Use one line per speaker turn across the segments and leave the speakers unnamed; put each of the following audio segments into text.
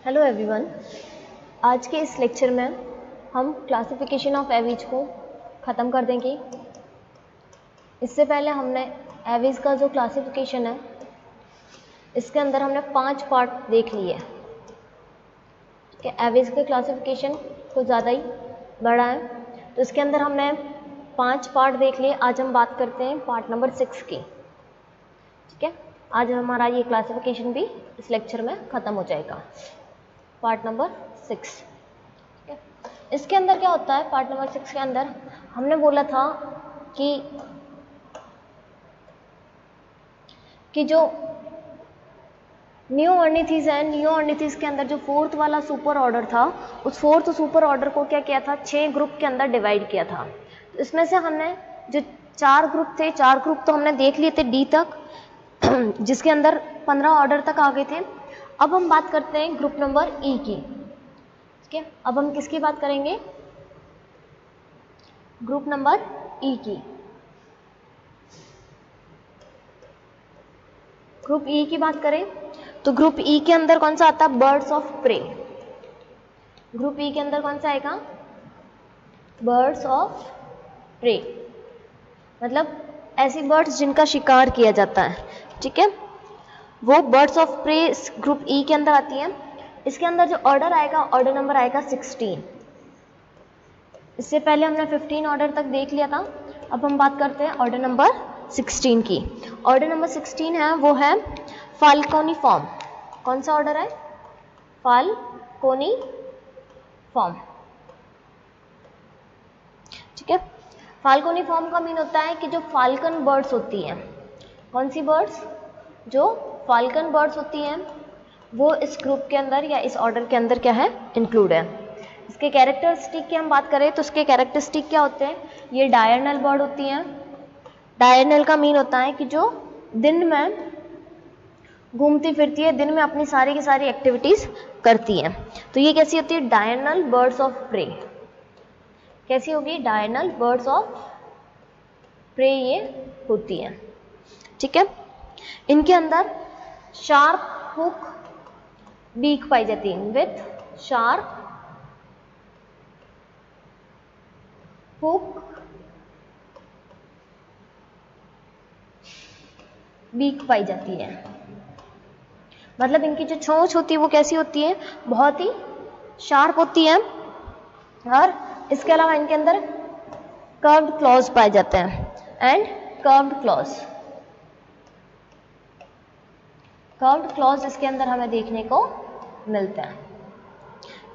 Hello everyone. आज के इस लेक्चर में हम क्लासिफिकेशन ऑफ एवीज को ख़त्म कर देंगे। इससे पहले हमने एवीज का जो क्लासिफिकेशन है इसके अंदर हमने 5 पार्ट देख लिए कि एवीज के क्लासिफिकेशन कुछ ज़्यादा ही बड़ा है, तो इसके अंदर हमने 5 पार्ट देख लिए। आज हम बात करते हैं पार्ट नंबर 6 की। ठीक है, आज हमारा ये क्लासिफिकेशन भी इस लेक्चर में ख़त्म हो जाएगा। Part number 6। ठीक है, इसके अंदर क्या होता है? पार्ट नंबर 6 के अंदर हमने बोला था कि जो न्यू अर्निथीज है, न्यू अर्निथीज के अंदर जो 4th वाला सुपर ऑर्डर था, उस 4th सुपर ऑर्डर को क्या किया था? 6 ग्रुप के अंदर डिवाइड किया था। तो इसमें से हमने जो 4 ग्रुप थे, 4 ग्रुप तो हमने देख लिए थे डी तक, जिसके अंदर 15 ऑर्डर तक आ गए थे। अब हम बात करते हैं ग्रुप नंबर ई की। ठीक है, अब हम किसकी बात करेंगे? ग्रुप नंबर ई की। ग्रुप ई की बात करें तो ग्रुप ई के अंदर कौन सा आता है? Birds of prey. Group E के अंदर कौन सा आएगा? बर्ड्स ऑफ प्रे, मतलब ऐसी बर्ड्स जिनका शिकार किया जाता है। ठीक है, वो birds of prey group E के अंदर आती है। इसके अंदर जो ऑर्डर आएगा, ऑर्डर नंबर आएगा 16। इससे पहले हमने 15 ऑर्डर तक देख लिया था। अब हम बात करते हैं ऑर्डर नंबर 16 की। ऑर्डर नंबर 16 है वो है फाल्कोनीफॉर्म। कौन सा ऑर्डर है? फाल्कोनीफॉर्म। ठीक है, फाल्कोनीफॉर्म का मीन होता है कि जो फाल्कन बर्ड्स होती हैं, कौन सी बर्ड्स? जो फाल्कन बर्ड्स होती हैं वो इस ग्रुप के अंदर या इस ऑर्डर के अंदर क्या है? इंक्लूड है। इसके कैरेक्टरिस्टिक की हम बात करें तो इसके कैरेक्टरिस्टिक क्या होते हैं? ये डायरनल बर्ड होती हैं। डायरनल का मीन होता है कि जो दिन में घूमती फिरती है, दिन में अपनी सारी की सारी एक्टिविटीज करती हैं। तो ये कैसी होती है? Diurnal birds of prey. कैसी होगी? डायरनल बर्ड्स ऑफ प्रे ये होती हैं। ठीक है, इनके अंदर शार्प हुक बीक पाई जाती है, विथ शार्प हुक बीक पाई जाती है। मतलब इनकी जो चोंच होती है वो कैसी होती है? बहुत ही शार्प होती है। और इसके अलावा इनके अंदर कर्व्ड क्लॉज पाए जाते हैं, and curved clause. Curved clause इसके अंदर हमें देखने को मिलते हैं।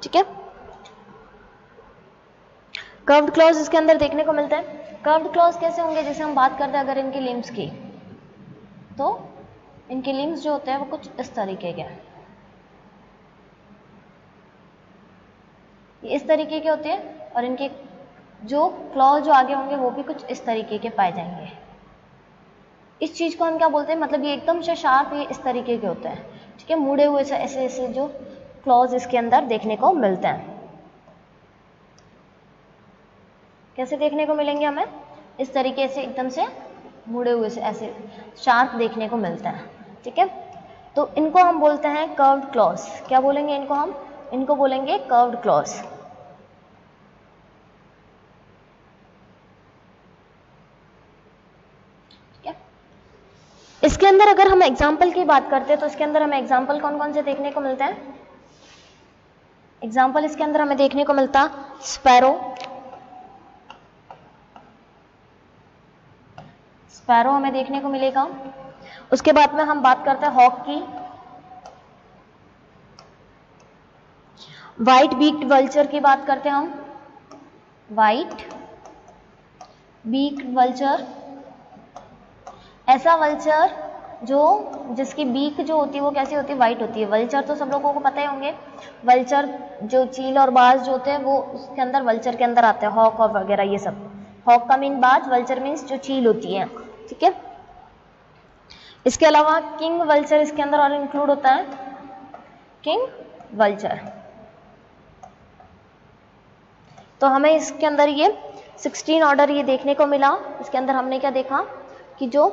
ठीक है, कर्व्ड क्लॉज इसके अंदर देखने को मिलते हैं। कर्व्ड क्लॉज कैसे होंगे? जैसे हम बात करते हैं अगर इनकी लिम्स की, तो इनके लिम्स जो होते हैं वो कुछ इस तरीके के हैं। ये इस तरीके के होते हैं, और इनके जो क्लॉज जो आगे होंगे वो भी कुछ इस तरीके के पाए जाएंगे। इस चीज को हम क्या बोलते हैं? मतलब ये एकदम से शार्प, ये इस तरीके के होते हैं। ठीक है, मुड़े हुए से ऐसे ऐसे जो क्लॉज इसके अंदर देखने को मिलते हैं। कैसे देखने को मिलेंगे हमें? इस तरीके से एकदम से मुड़े हुए से ऐसे शार्प देखने को मिलता है। ठीक है, तो इनको हम बोलते हैं कर्व्ड क्लॉज। क्या बोलेंगे इनको हम? इनको बोलेंगे कर्व्ड क्लॉज। इसके अंदर अगर हम एग्जाम्पल की बात करते हैं तो इसके अंदर हमें एग्जाम्पल कौन कौन से देखने को मिलते हैं? एग्जाम्पल इसके अंदर हमें देखने को मिलता स्पैरो। स्पैरो हमें देखने को मिलेगा। उसके बाद में हम बात करते हैं हॉक की। व्हाइट बीक्ड वल्चर की बात करते हैं हम। व्हाइट बीक्ड वल्चर, ऐसा वल्चर जो जिसकी बीक जो होती है वो कैसी होती है? वाइट होती है। वल्चर तो सब लोगों को पता ही होंगे। वल्चर जो चील और बाज जो होते हैं वो उसके अंदर वल्चर के अंदर आते हैं, हॉक और वगैरह ये सब। हॉक का मीन बाज, वल्चर मीन्स जो चील होती है। ठीक है, इसके अलावा किंग वल्चर इसके अंदर और इंक्लूड होता है। किंग वल्चर, तो हमें इसके अंदर ये 16 ऑर्डर ये देखने को मिला। इसके अंदर हमने क्या देखा कि जो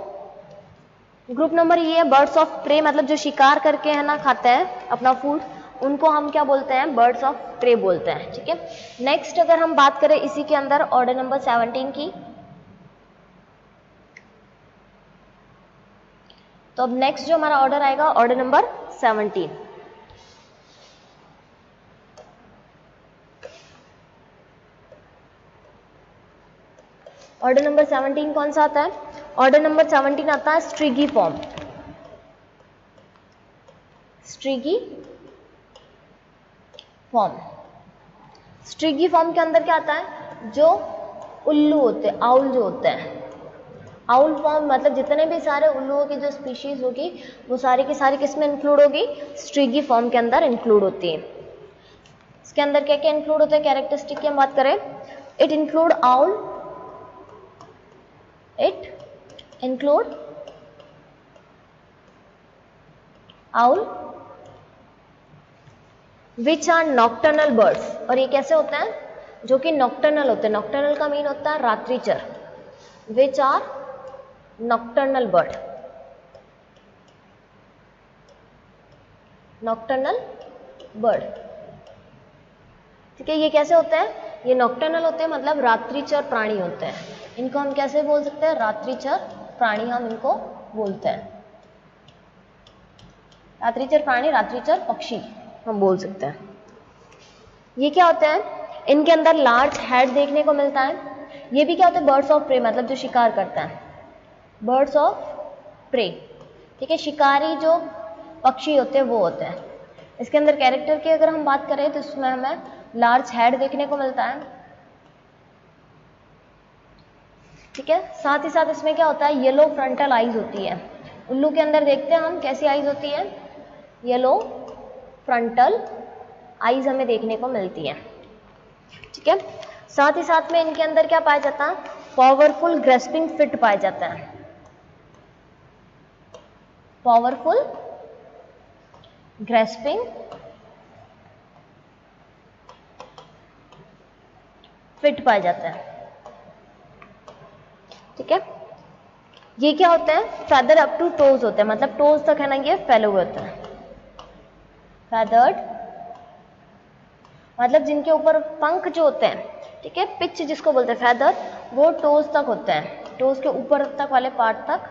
ग्रुप नंबर ये है बर्ड्स ऑफ प्रे, मतलब जो शिकार करके है ना खाते हैं अपना फूड, उनको हम क्या बोलते हैं, बर्ड्स ऑफ प्रे बोलते हैं। ठीक है, नेक्स्ट अगर हम बात करें इसी के अंदर ऑर्डर नंबर 17 की, तो अब नेक्स्ट जो हमारा ऑर्डर आएगा ऑर्डर नंबर 17। ऑर्डर नंबर 17 कौन सा आता है? ऑर्डर नंबर 17 आता है स्ट्रिगी फॉर्म। स्ट्रिगी फॉर्म, स्ट्रिगी फॉर्म के अंदर क्या आता है, जो उल्लू होते हैं, आउल जो होते हैं, आउल फॉर्म मतलब जितने भी सारे उल्लुओं की जो स्पीशीज होगी वो सारी की सारी किस में इंक्लूड होगी, स्ट्रिगी फॉर्म के अंदर इंक्लूड होती है। इसके अंदर क्या क्या इंक्लूड होता है, कैरेक्टरिस्टिक की हम बात करें, it include owl, it include owl which are nocturnal birds, और ये कैसे होते हैं, जो कि नॉक्टर्नल होते हैं। नॉक्टर्नल का मीन होता है रात्रिचर, which are nocturnal bird, nocturnal bird. ठीक है, ये कैसे होते हैं, ये नॉक्टर्नल होते हैं मतलब रात्रिचर प्राणी होते हैं। इनको हम कैसे बोल सकते हैं, रात्रिचर प्राणी हम इनको बोलते हैं, रात्रिचर प्राणी, रात्रिचर पक्षी हम बोल सकते हैं। ये क्या होते हैं, इनके अंदर लार्ज हेड देखने को मिलता है। ये भी क्या होते हैं, बर्ड्स ऑफ प्रे मतलब जो शिकार करता है, बर्ड्स ऑफ प्रे। ठीक है, शिकारी जो पक्षी होते हैं वो होते हैं। इसके अंदर कैरेक्टर की अगर हम बात करें तो इसमें हमें लार्ज हेड देखने को मिलता है। ठीक है, साथ ही साथ इसमें क्या होता है, येलो फ्रंटल आईज होती है। उल्लू के अंदर देखते हैं हम कैसी आईज होती है, येलो फ्रंटल आईज हमें देखने को मिलती है। ठीक है, साथ ही साथ में इनके अंदर क्या पाया जाता है, पावरफुल ग्रेस्पिंग फिट पाया जाता है, पावरफुल ग्रेस्पिंग फिट पाया जाता है। ठीक है, ये क्या होते हैं, फेदर अप टू टोज होते हैं, मतलब टोज तक है ना ये फैले हुए होते हैं। फेदर्ड मतलब जिनके ऊपर पंख जो होते हैं, ठीक है, पिच जिसको बोलते हैं फेदर, वो टोज तक होते हैं, टोज के ऊपर तक वाले पार्ट तक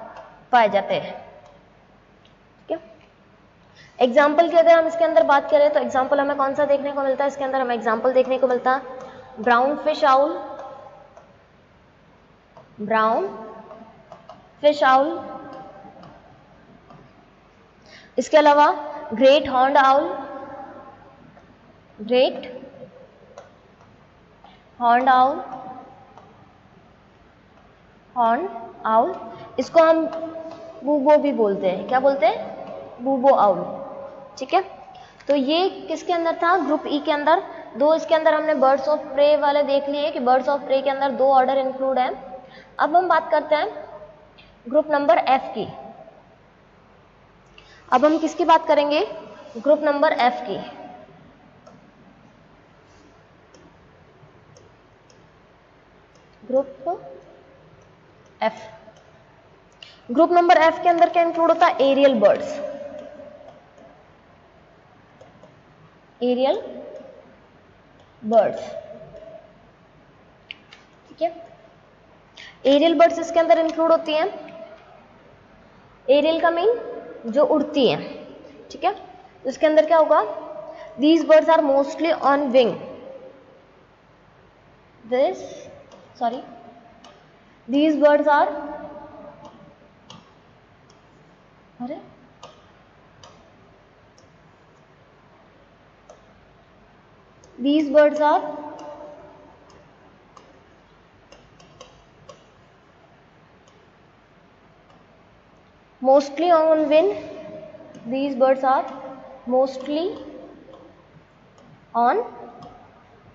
पाए जाते हैं। ठीक है, एग्जाम्पल की अगर हम इसके अंदर बात करें तो एग्जाम्पल हमें कौन सा देखने को मिलता है, इसके अंदर हमें एग्जाम्पल देखने को मिलता है brown fish owl, brown fish owl, इसके अलावा great horned owl, great horned owl, horn owl, इसको हम बूबो भी बोलते हैं, क्या बोलते हैं, बूबो आउल। ठीक है, तो ये किसके अंदर था, ग्रुप ई के अंदर। दो इसके अंदर हमने बर्ड्स ऑफ प्रे वाले देख लिए कि बर्ड्स ऑफ प्रे के अंदर दो ऑर्डर इंक्लूड है। अब हम बात करते हैं ग्रुप नंबर एफ की। अब हम किसकी बात करेंगे, ग्रुप नंबर एफ की। Group F, group number F के अंदर क्या इंक्लूड होता है, एरियल बर्ड्स, एरियल बर्ड्स। ठीक है, एरियल बर्ड्स इसके अंदर इंक्लूड होती हैं। एरियल का मीन जो उड़ती है। ठीक है, इसके अंदर क्या होगा, these birds are mostly on wing, these birds are these birds are mostly on wing, these birds are mostly on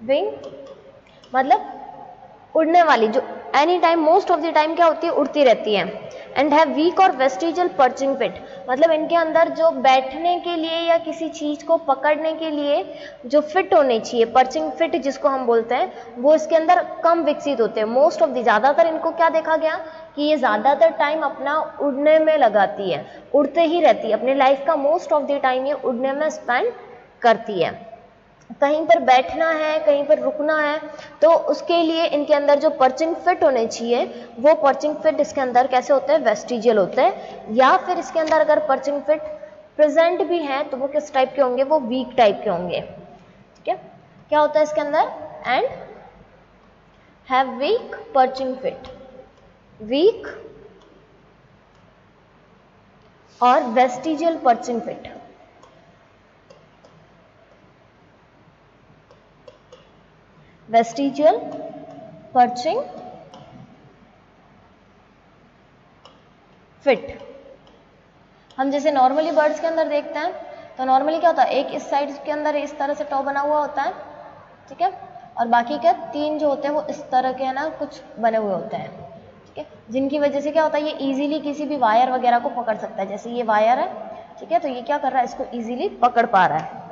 wing मतलब उड़ने वाली, जो any time most of the time क्या होती है, उड़ती रहती है। एंड हैव वीक और वेस्टिजियल पर्चिंग फिट, मतलब इनके अंदर जो बैठने के लिए या किसी चीज को पकड़ने के लिए जो फिट होनी चाहिए, पर्चिंग फिट जिसको हम बोलते हैं, वो इसके अंदर कम विकसित होते हैं। मोस्ट ऑफ द, ज्यादातर इनको क्या देखा गया कि ये ज्यादातर टाइम अपना उड़ने में लगाती है, उड़ते ही रहती है, अपने लाइफ का मोस्ट ऑफ द टाइम ये उड़ने में स्पेंड करती है। कहीं पर बैठना है, कहीं पर रुकना है, तो उसके लिए इनके अंदर जो पर्चिंग फिट होने चाहिए वो पर्चिंग फिट इसके अंदर कैसे होते हैं, वेस्टिजियल होते हैं। या फिर इसके अंदर अगर पर्चिंग फिट प्रेजेंट भी हैं तो वो किस टाइप के होंगे, वो वीक टाइप के होंगे। ठीक है, क्या होता है इसके अंदर, and have weak perching feet, weak और vestigial perching feet. Vestigial perching feet हम जैसे नॉर्मली बर्ड्स के अंदर देखते हैं तो नॉर्मली क्या होता है, एक इस साइड के अंदर इस तरह से टॉ बना हुआ होता है, ठीक है, और बाकी के 3 जो होते हैं वो इस तरह के है ना कुछ बने हुए होते हैं, ठीक है, जिनकी वजह से क्या होता है, ये इजीली किसी भी वायर वगैरह को पकड़ सकता है। जैसे ये वायर है, ठीक है, तो ये क्या कर रहा है, इसको इजीली पकड़ पा रहा है।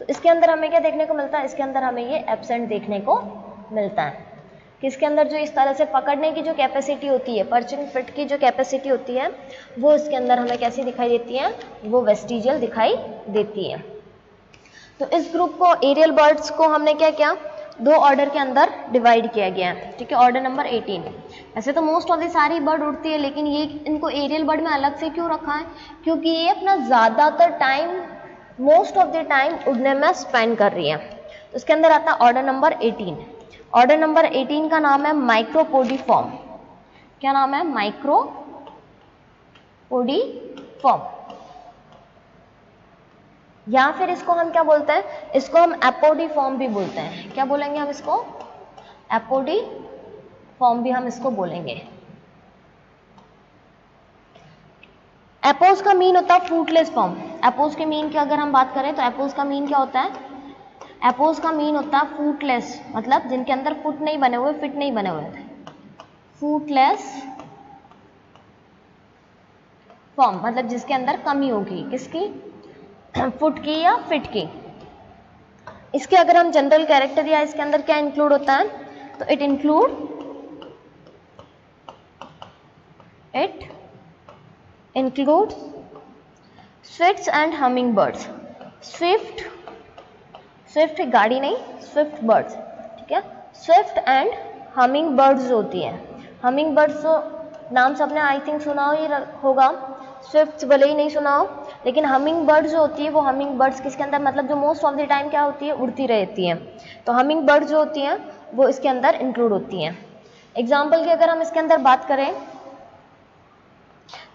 तो इसके अंदर हमें क्या देखने को मिलता है, इसके अंदर हमें ये एब्सेंट देखने को मिलता है कि इसके अंदर जो इस तरह से पकड़ने की जो कैपेसिटी होती है, पर्चिंग फिट की जो कैपेसिटी होती है, वो इसके अंदर हमें कैसी दिखाई देती है, वो वेस्टिजियल दिखाई देती है। तो इस ग्रुप को एरियल बर्ड्स को हमने क्या किया, 2 ऑर्डर के अंदर डिवाइड किया गया है। ठीक है, ऑर्डर नंबर 18। ऐसे तो मोस्ट ऑफ द सारी बर्ड उड़ती है, लेकिन ये इनको एरियल बर्ड में अलग से क्यों रखा है, क्योंकि ये अपना ज़्यादातर time, most of the time उड़ने में स्पेंड कर रही है। तो इसके अंदर आता है ऑर्डर नंबर 18। ऑर्डर नंबर 18 का नाम है माइक्रोपोडिफॉर्म। क्या नाम है, माइक्रोपोडिफॉर्म, या फिर इसको हम क्या बोलते हैं, इसको हम एपोडिफॉर्म भी बोलते हैं। क्या बोलेंगे हम इसको, एपोडिफॉर्म भी हम इसको बोलेंगे। एपोज का मीन होता है फ्रूटलेस फॉर्म। एपोज के मीन की अगर हम बात करें तो एपोज का मीन क्या होता है, एपोज का मीन होता है फ्रूटलेस, मतलब जिनके अंदर फुट नहीं बने हुए, फिट नहीं बने हुए, फ्रूटलेस फॉर्म, मतलब जिसके अंदर कमी होगी, किसकी, फुट की या फिट की। इसके अगर हम जनरल कैरेक्टर या इसके अंदर क्या इंक्लूड होता है, तो it include Swift's and humming birds. Swift गाड़ी नहीं, स्विफ्ट बर्ड्स, ठीक है, स्विफ्ट एंड हमिंग बर्ड्स जो होती हैं, हमिंग बर्ड्स तो नाम से आपने आई थिंक सुना ही होगा, स्विफ्ट भले ही नहीं सुना हो, लेकिन हमिंग बर्ड्स जो होती है वो हमिंग बर्ड्स किसके अंदर, मतलब जो मोस्ट ऑफ द टाइम क्या होती है, उड़ती रहती हैं, तो हमिंग बर्ड्स जो होती हैं वो इसके अंदर इंक्लूड होती हैं। एग्जाम्पल की अगर हम इसके अंदर बात करें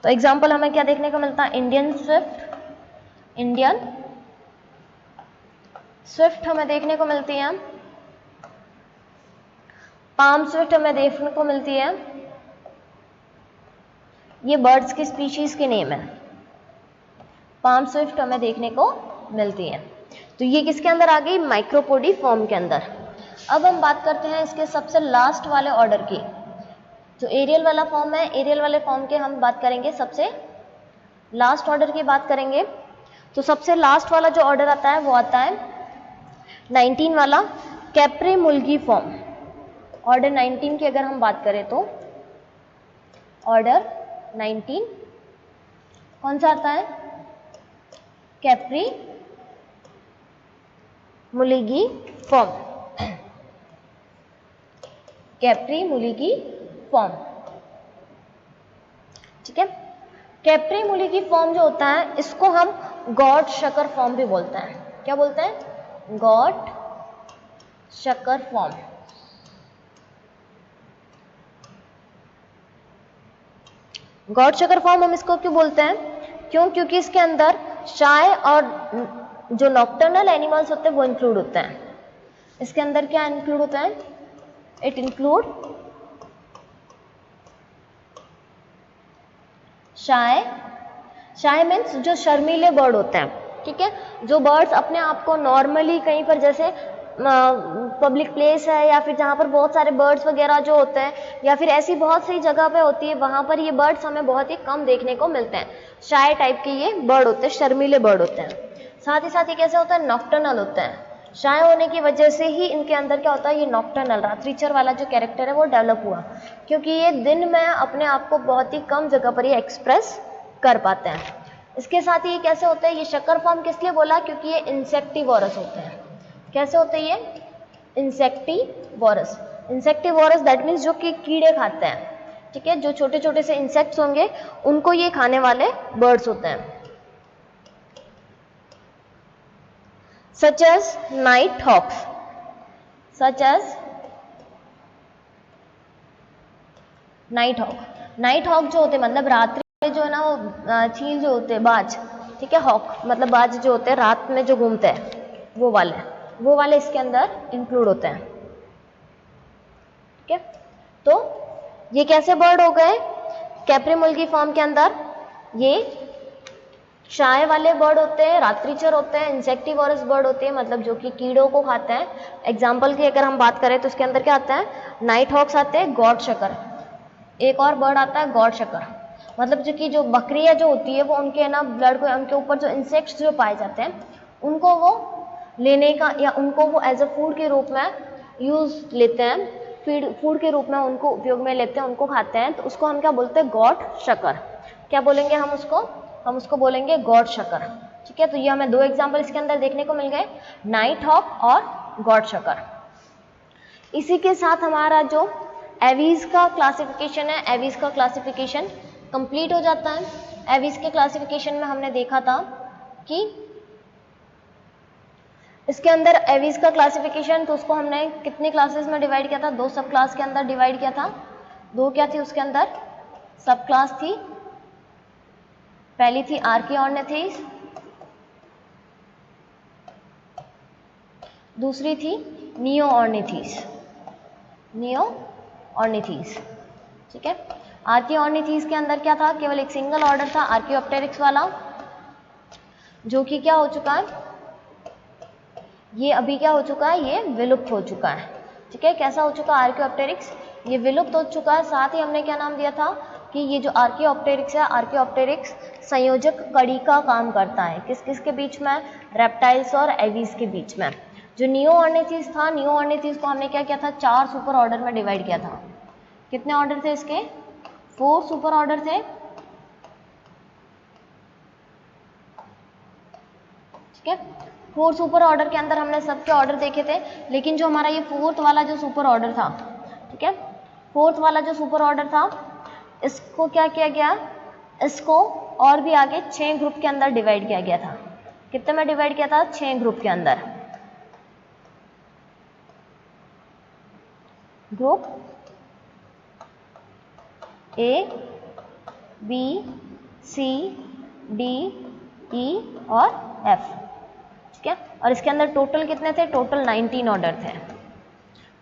तो एग्जाम्पल हमें क्या देखने को मिलता है, इंडियन स्विफ्ट हमें देखने को मिलती है, पाम स्विफ्ट हमें देखने को मिलती है। ये बर्ड्स की स्पीशीज के नेम है, पाम स्विफ्ट हमें देखने को मिलती है। तो ये किसके अंदर आ गई, माइक्रोपोडिफॉर्म के अंदर। अब हम बात करते हैं इसके सबसे लास्ट वाले ऑर्डर की, जो एरियल वाला फॉर्म है, एरियल वाले फॉर्म के हम बात करेंगे, सबसे लास्ट ऑर्डर की बात करेंगे। तो सबसे लास्ट वाला जो ऑर्डर आता है वो आता है 19 वाला, कैप्रीमुल्गी फॉर्म। ऑर्डर 19 की अगर हम बात करें तो ऑर्डर 19 कौन सा आता है, कैप्रीमुल्गी फॉर्म, कैप्रीमुल्गी फॉर्म, ठीक है। कैप्रीमुल्गी फॉर्म जो होता है इसको हम गॉड शकर फॉर्म भी बोलते हैं। क्या बोलते हैं, गॉड शकर फॉर्म। गॉड शकर फॉर्म हम इसको क्यों बोलते हैं, क्यों, क्योंकि इसके अंदर शाय और जो नॉक्टर्नल एनिमल्स होते हैं वो इंक्लूड होते हैं। इसके अंदर क्या इंक्लूड होता है, इट इंक्लूड शाय मीन्स जो शर्मीले बर्ड होते हैं, ठीक है, जो बर्ड्स अपने आप को नॉर्मली कहीं पर जैसे पब्लिक प्लेस है या फिर जहाँ पर बहुत सारे बर्ड्स वगैरह जो होते हैं या फिर ऐसी बहुत सी जगह पे होती है, वहाँ पर ये बर्ड्स हमें बहुत ही कम देखने को मिलते हैं। शाय टाइप के ये बर्ड होते हैं, शर्मीले बर्ड होते हैं। साथ ही ये कैसे होता है, नॉक्टर्नल होते हैं। शाय होने की वजह से ही इनके अंदर क्या होता है, ये नॉक्टर्नल रात्रिचर वाला जो कैरेक्टर है वो डेवलप हुआ, क्योंकि ये दिन में अपने आप को बहुत ही कम जगह पर ये एक्सप्रेस कर पाते हैं। इसके साथ ही कैसे होते हैं, ये शक्कर फॉर्म किस लिए बोला, क्योंकि ये इंसेक्टिवोरस होते हैं। कैसे होते हैं ये, इंसेक्टिवोरस। इंसेक्टिवोरस दैट मीन्स जो कि कीड़े खाते हैं, ठीक है, जो छोटे छोटे से इंसेक्ट्स होंगे उनको ये खाने वाले बर्ड्स होते हैं। Such as night hawks, such as night hawk. Night hawk जो होते हैं मतलब रात्रि में जो है ना वो चील जो होते हैं, बाज, ठीक है, हॉक मतलब बाज जो होते हैं रात में जो घूमते हैं वो वाले इसके अंदर इंक्लूड होते हैं, ठीक है। तो ये कैसे बर्ड हो गए, कैप्रीमुल्गी फॉर्म के अंदर ये शाय वाले बर्ड होते हैं, रात्रिचर होते हैं, इंसेक्टिवोरस बर्ड होते हैं मतलब जो कि कीड़ों को खाते हैं। एग्जाम्पल की अगर हम बात करें तो उसके अंदर क्या आता है, नाइट हॉक्स आते हैं, गॉड शकर, एक और बर्ड आता है गॉड शकर, मतलब जो कि जो बकरियां जो होती है वो उनके ना ब्लड को, उनके ऊपर जो इंसेक्ट्स जो पाए जाते हैं उनको वो लेने का या उनको वो एज अ फूड के रूप में यूज लेते हैं, फूड के रूप में उनको उपयोग में लेते हैं, उनको खाते हैं, तो उसको हम क्या बोलते हैं, गॉड शकर। क्या बोलेंगे हम उसको बोलेंगे गॉड शकर, ठीक है। तो ये हमें दो एग्जाम्पल इसके अंदर देखने को मिल गए, नाइट हॉक और गॉड शकर। इसी के साथ हमारा जो एवीज का क्लासिफिकेशन है, एवीज का क्लासिफिकेशन कंप्लीट हो जाता है। एवीज के क्लासिफिकेशन में हमने देखा था कि इसके अंदर एवीज का क्लासिफिकेशन, तो उसको हमने कितनी क्लासेस में डिवाइड किया था, दो सब क्लास के अंदर डिवाइड किया था। दो क्या थी उसके अंदर, सब क्लास थी। पहली थी आर्कियोर्निथीज, दूसरी थी नियोऑर्निथीज, नियोऑर्निथीज, ठीक है। आर्कियोर्निथीज के अंदर क्या था, केवल एक सिंगल ऑर्डर था आर्कियोप्टेरिक्स वाला, जो कि क्या हो चुका है, ये अभी क्या हो चुका है, ये विलुप्त हो चुका है, ठीक है। कैसा हो चुका है आर्कियोप्टेरिक्स, ये विलुप्त हो चुका है। साथ ही हमने क्या नाम दिया था कि ये जो आर्कियोप्टेरिक्स है, आर्कियोप्टेरिक्स संयोजक कड़ी का काम करता है, किस किस के बीच में, रेप्टाइल्स और एवीज के बीच में। जो नियोऑर्निथीज था, नियोऑर्निथीज को हमने क्या किया था, 4 सुपर ऑर्डर में डिवाइड किया था। कितने ऑर्डर थे इसके, 4 सुपर ऑर्डर थे, ठीक है। 4 सुपर ऑर्डर के अंदर हमने सबके ऑर्डर देखे थे, लेकिन जो हमारा ये 4th वाला जो सुपर ऑर्डर था, ठीक है, 4th वाला जो सुपर ऑर्डर था, इसको क्या किया गया, इसको और भी आगे 6 ग्रुप के अंदर डिवाइड किया गया था। कितने में डिवाइड किया था, 6 ग्रुप के अंदर। Group A, B, C, D, E और एफ, ठीक है। और इसके अंदर टोटल कितने थे, टोटल 19 ऑर्डर थे।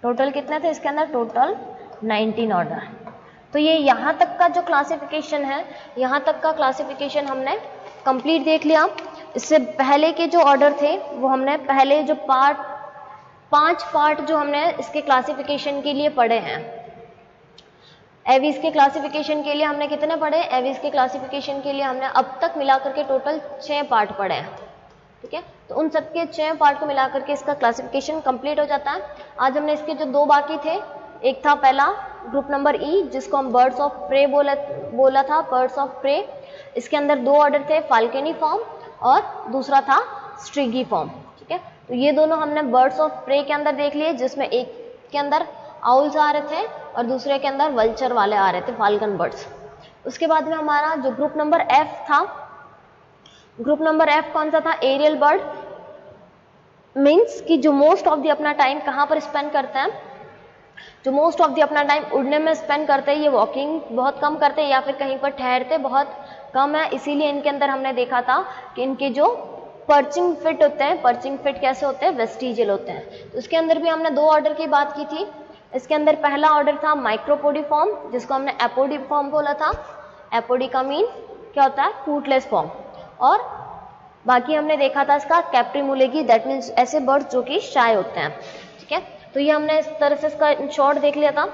टोटल कितने थे इसके अंदर, टोटल 19 ऑर्डर। तो ये यहाँ तक का जो क्लासिफिकेशन है, यहाँ तक का क्लासिफिकेशन हमने कंप्लीट देख लिया। इससे पहले के जो ऑर्डर थे वो हमने पहले जो 5 पार्ट जो हमने इसके क्लासिफिकेशन के लिए पढ़े हैं। एवीज के क्लासिफिकेशन के लिए हमने कितने पढ़े, एवीज के क्लासिफिकेशन के लिए हमने अब तक मिलाकर के टोटल 6 पार्ट पढ़े हैं, ठीक है। तो उन सबके 6 पार्ट को मिलाकर के इसका क्लासिफिकेशन कंप्लीट हो जाता है। आज हमने इसके जो 2 बाकी थे, एक था पहला ग्रुप नंबर ई, जिसको हम बर्ड्स ऑफ प्रे बोला था, बर्ड्स ऑफ प्रे। इसके अंदर 2 ऑर्डर थे, फाल्केनी फॉर्म और दूसरा था स्ट्रिगी फॉर्म, ठीक है। तो ये दोनों हमने बर्ड्स ऑफ प्रे के अंदर देख लिए, जिसमें एक के अंदर आउल्स आ रहे थे और दूसरे के अंदर वल्चर वाले आ रहे थे, फाल्कन बर्ड्स। उसके बाद में हमारा जो ग्रुप नंबर एफ था, ग्रुप नंबर एफ कौन सा था, एरियल बर्ड, मीन्स कि जो मोस्ट ऑफ दी अपना टाइम कहाँ पर स्पेंड करते हैं, जो मोस्ट ऑफ दी अपना टाइम उड़ने में स्पेंड करते हैं, ये वॉकिंग बहुत कम करते हैं या फिर कहीं पर ठहरते बहुत कम है। इसीलिए इनके अंदर हमने देखा था कि इनके जो पर्चिंग फिट होते हैं, पर्चिंग फिट कैसे होते हैं, वेस्टिजियल होते हैं। तो उसके अंदर भी हमने 2 ऑर्डर की बात की थी। इसके अंदर पहला ऑर्डर था माइक्रोपोडी फॉर्म, जिसको हमने एपोडी फॉर्म बोला था। एपोडी का मीन क्या होता है, फूटलेस फॉर्म। और बाकी हमने देखा था इसका कैप्रीमुलेगी, दैट मीन्स ऐसे बर्ड्स जो कि शाय होते हैं, ठीक है। तो ये हमने इस तरह से इसका शॉर्ट देख लिया था।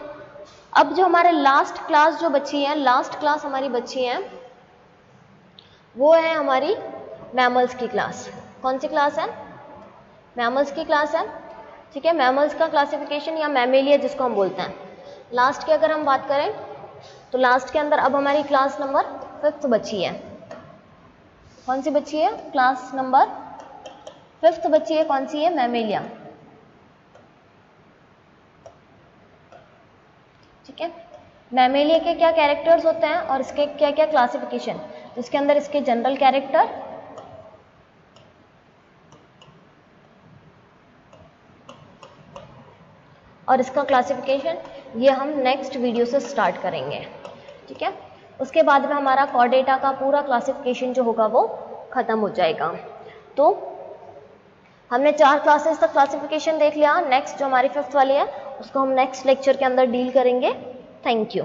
अब जो हमारे लास्ट क्लास जो बची है, लास्ट क्लास हमारी बची है, वो है हमारी मैमल्स की क्लास। कौन सी क्लास है, मैमल्स की क्लास है, ठीक है। मैमल्स का क्लासिफिकेशन या मैमेलिया जिसको हम बोलते हैं। लास्ट की अगर हम बात करें तो लास्ट के अंदर अब हमारी क्लास नंबर 5th बची है। कौन सी बच्ची है? क्लास नंबर 5th बच्ची है, कौन सी है? मैमेलिया। ठीक है, मैमेलिया के क्या कैरेक्टर्स होते हैं और इसके क्या क्या क्लासिफिकेशन, इसके अंदर इसके जनरल कैरेक्टर, और इसका क्लासिफिकेशन, ये हम नेक्स्ट वीडियो से स्टार्ट करेंगे। ठीक है, उसके बाद में हमारा कॉर्डेटा का पूरा क्लासिफिकेशन जो होगा वो खत्म हो जाएगा। तो हमने 4 क्लासेस तक क्लासिफिकेशन देख लिया। नेक्स्ट जो हमारी 5th वाली है उसको हम नेक्स्ट लेक्चर के अंदर डील करेंगे। Thank you.